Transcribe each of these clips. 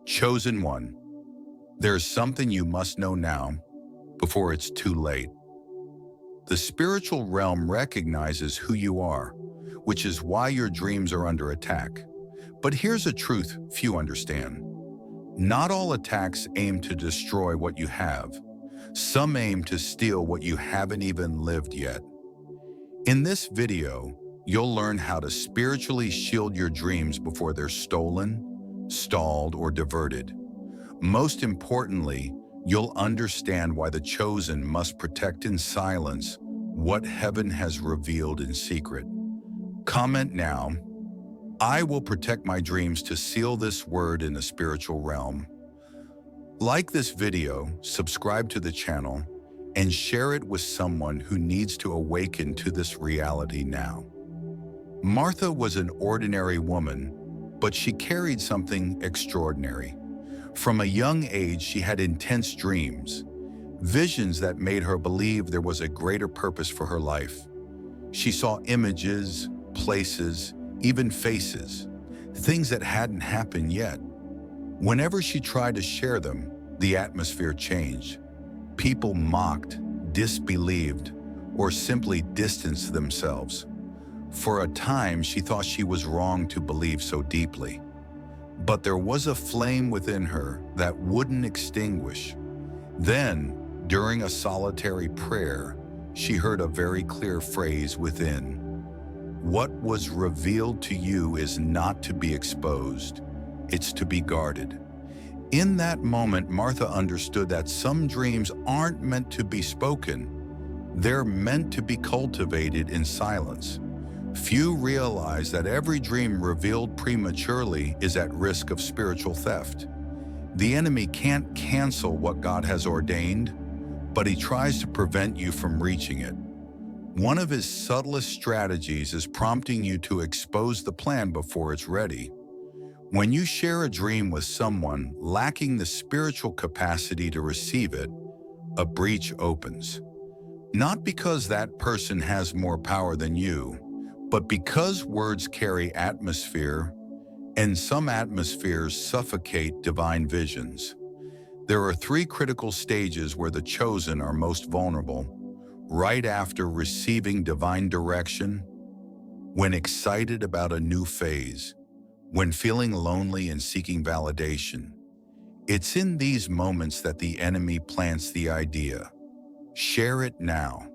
Chosen one, there's something you must know now before it's too late. The spiritual realm recognizes who you are, which is why your dreams are under attack. But here's a truth few understand. Not all attacks aim to destroy what you have. Some aim to steal what you haven't even lived yet. In this video, you'll learn how to spiritually shield your dreams before they're stolen, stalled, or diverted. Most importantly, you'll understand why the chosen must protect in silence what heaven has revealed in secret. Comment now, "I will protect my dreams to seal this word in the spiritual realm." Like this video, subscribe to the channel, and share it with someone who needs to awaken to this reality now. Martha was an ordinary woman, but she carried something extraordinary. From a young age, she had intense dreams, visions that made her believe there was a greater purpose for her life. She saw images, places, even faces, things that hadn't happened yet. Whenever she tried to share them, the atmosphere changed. People mocked, disbelieved, or simply distanced themselves. For a time, she thought she was wrong to believe so deeply. But there was a flame within her that wouldn't extinguish. Then, during a solitary prayer, she heard a very clear phrase within. "What was revealed to you is not to be exposed, it's to be guarded." In that moment, Martha understood that some dreams aren't meant to be spoken. They're meant to be cultivated in silence. Few realize that every dream revealed prematurely is at risk of spiritual theft. The enemy can't cancel what God has ordained, but he tries to prevent you from reaching it. One of his subtlest strategies is prompting you to expose the plan before it's ready. When you share a dream with someone lacking the spiritual capacity to receive it, a breach opens. Not because that person has more power than you, but because words carry atmosphere, and some atmospheres suffocate divine visions. There are three critical stages where the chosen are most vulnerable: right after receiving divine direction, when excited about a new phase, when feeling lonely and seeking validation. It's in these moments that the enemy plants the idea. Share it now.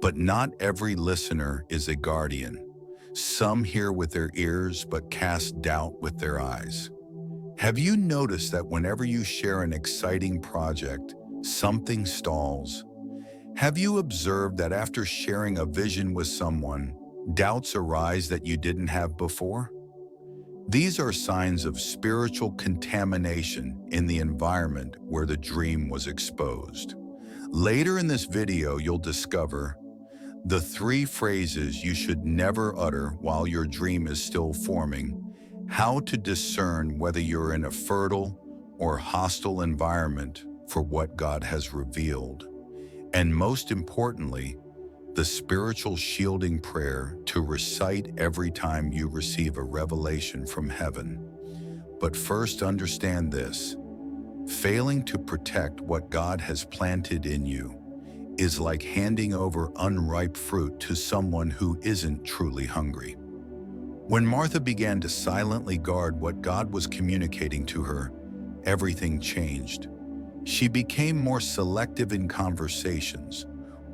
But not every listener is a guardian. Some hear with their ears but cast doubt with their eyes. Have you noticed that whenever you share an exciting project, something stalls? Have you observed that after sharing a vision with someone, doubts arise that you didn't have before? These are signs of spiritual contamination in the environment where the dream was exposed. Later in this video, you'll discover the three phrases you should never utter while your dream is still forming, how to discern whether you're in a fertile or hostile environment for what God has revealed, and most importantly, the spiritual shielding prayer to recite every time you receive a revelation from heaven. But first, understand this: failing to protect what God has planted in you is like handing over unripe fruit to someone who isn't truly hungry. When Martha began to silently guard what God was communicating to her, everything changed. She became more selective in conversations,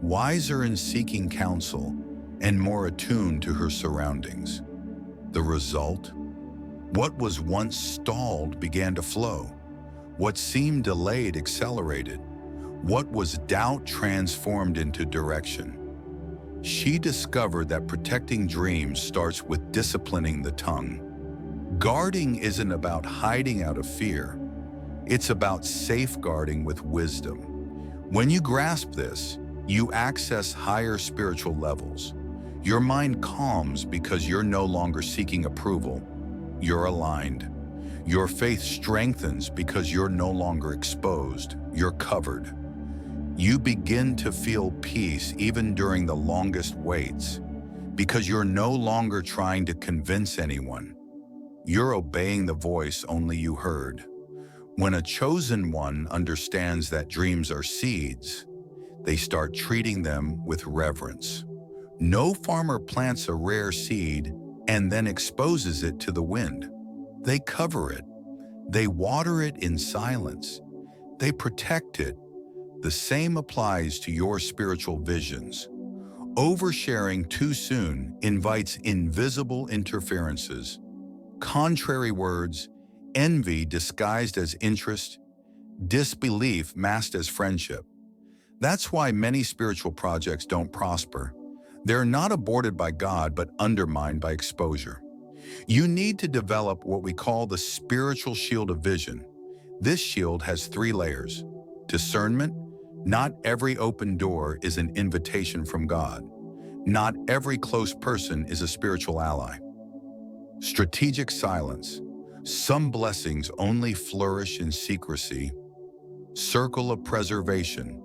wiser in seeking counsel, and more attuned to her surroundings. The result? What was once stalled began to flow. What seemed delayed accelerated. What was doubt transformed into direction. She discovered that protecting dreams starts with disciplining the tongue. Guarding isn't about hiding out of fear. It's about safeguarding with wisdom. When you grasp this, you access higher spiritual levels. Your mind calms because you're no longer seeking approval. You're aligned. Your faith strengthens because you're no longer exposed. You're covered. You begin to feel peace even during the longest waits because you're no longer trying to convince anyone. You're obeying the voice only you heard. When a chosen one understands that dreams are seeds, they start treating them with reverence. No farmer plants a rare seed and then exposes it to the wind. They cover it. They water it in silence. They protect it. The same applies to your spiritual visions. Oversharing too soon invites invisible interferences, contrary words, envy disguised as interest, disbelief masked as friendship. That's why many spiritual projects don't prosper. They're not aborted by God, but undermined by exposure. You need to develop what we call the spiritual shield of vision. This shield has 3 layers. Discernment. Not every open door is an invitation from God. Not every close person is a spiritual ally. Strategic silence. Some blessings only flourish in secrecy. Circle of preservation.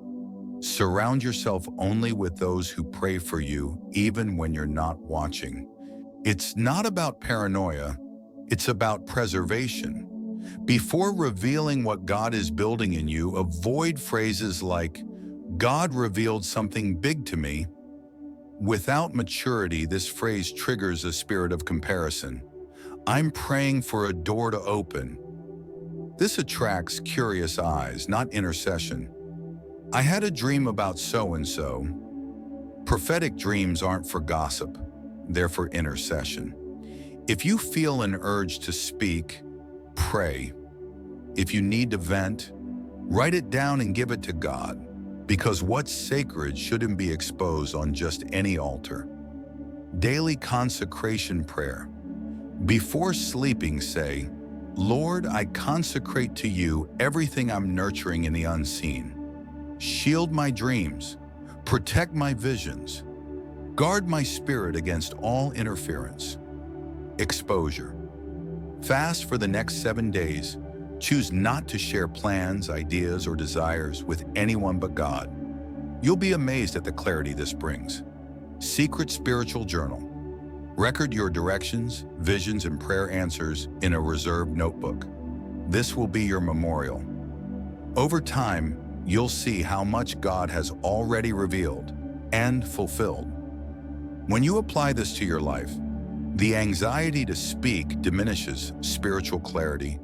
Surround yourself only with those who pray for you, even when you're not watching. It's not about paranoia, it's about preservation. Before revealing what God is building in you, avoid phrases like, "God revealed something big to me." Without maturity, this phrase triggers a spirit of comparison. "I'm praying for a door to open." This attracts curious eyes, not intercession. "I had a dream about so-and-so." Prophetic dreams aren't for gossip, they're for intercession. If you feel an urge to speak, pray. If you need to vent, write it down and give it to God, because what's sacred shouldn't be exposed on just any altar. Daily consecration prayer. Before sleeping, say, "Lord, I consecrate to you everything I'm nurturing in the unseen. Shield my dreams, protect my visions, guard my spirit against all interference." Exposure. Fast for the next 7 days. Choose not to share plans, ideas, or desires with anyone but God. You'll be amazed at the clarity this brings. Secret spiritual journal. Record your directions, visions, and prayer answers in a reserved notebook. This will be your memorial. Over time, you'll see how much God has already revealed and fulfilled. When you apply this to your life, the anxiety to speak diminishes spiritual clarity,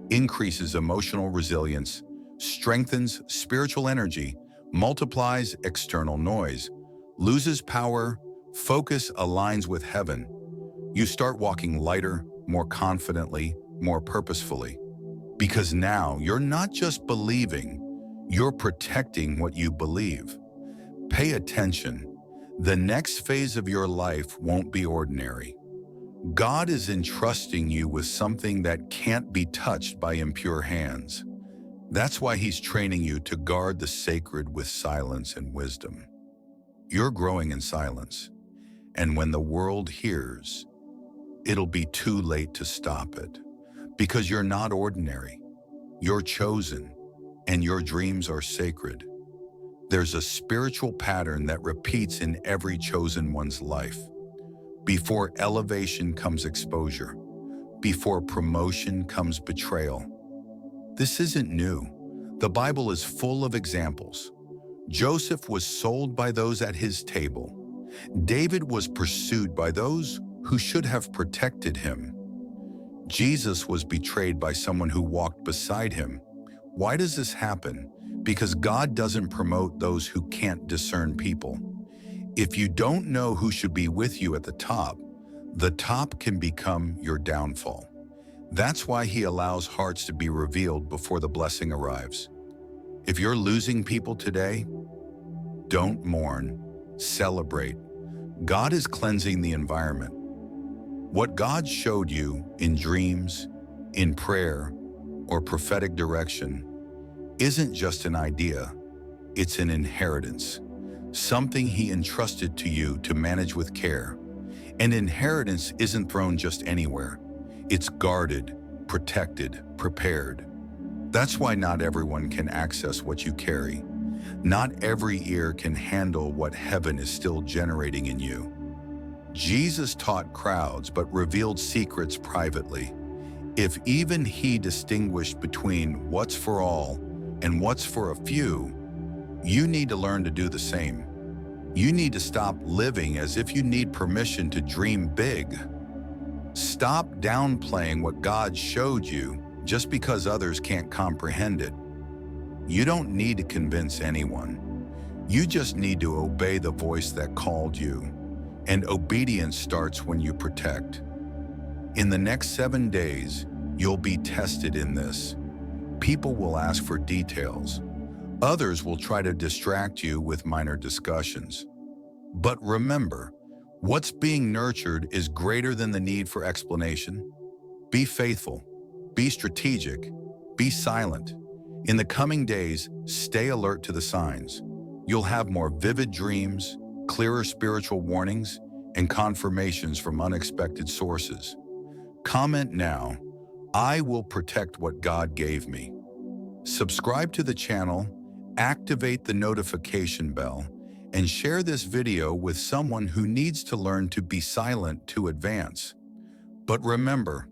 increases emotional resilience, strengthens spiritual energy, multiplies external noise, loses power, focus aligns with heaven. You start walking lighter, more confidently, more purposefully. Because now you're not just believing, you're protecting what you believe. Pay attention. The next phase of your life won't be ordinary. God is entrusting you with something that can't be touched by impure hands. That's why He's training you to guard the sacred with silence and wisdom. You're growing in silence, and when the world hears, it'll be too late to stop it. Because you're not ordinary. You're chosen, and your dreams are sacred. There's a spiritual pattern that repeats in every chosen one's life. Before elevation comes exposure. Before promotion comes betrayal. This isn't new. The Bible is full of examples. Joseph was sold by those at his table. David was pursued by those who should have protected him. Jesus was betrayed by someone who walked beside him. Why does this happen? Because God doesn't promote those who can't discern people. If you don't know who should be with you at the top can become your downfall. That's why He allows hearts to be revealed before the blessing arrives. If you're losing people today, don't mourn, celebrate. God is cleansing the environment. What God showed you in dreams, in prayer, or prophetic direction isn't just an idea, it's an inheritance. Something He entrusted to you to manage with care. An inheritance isn't thrown just anywhere. It's guarded, protected, prepared. That's why not everyone can access what you carry. Not every ear can handle what heaven is still generating in you. Jesus taught crowds but revealed secrets privately. If even he distinguished between what's for all and what's for a few, you need to learn to do the same. You need to stop living as if you need permission to dream big. Stop downplaying what God showed you just because others can't comprehend it. You don't need to convince anyone. You just need to obey the voice that called you. And obedience starts when you protect. In the next 7 days, you'll be tested in this. People will ask for details. Others will try to distract you with minor discussions. But remember, what's being nurtured is greater than the need for explanation. Be faithful, be strategic, be silent. In the coming days, stay alert to the signs. You'll have more vivid dreams, clearer spiritual warnings, and confirmations from unexpected sources. Comment now, I will protect what God gave me. Subscribe to the channel, activate the notification bell, and share this video with someone who needs to learn to be silent to advance. But remember,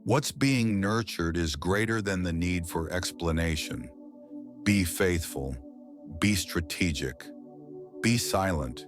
what's being nurtured is greater than the need for explanation. Be faithful, be strategic, be silent,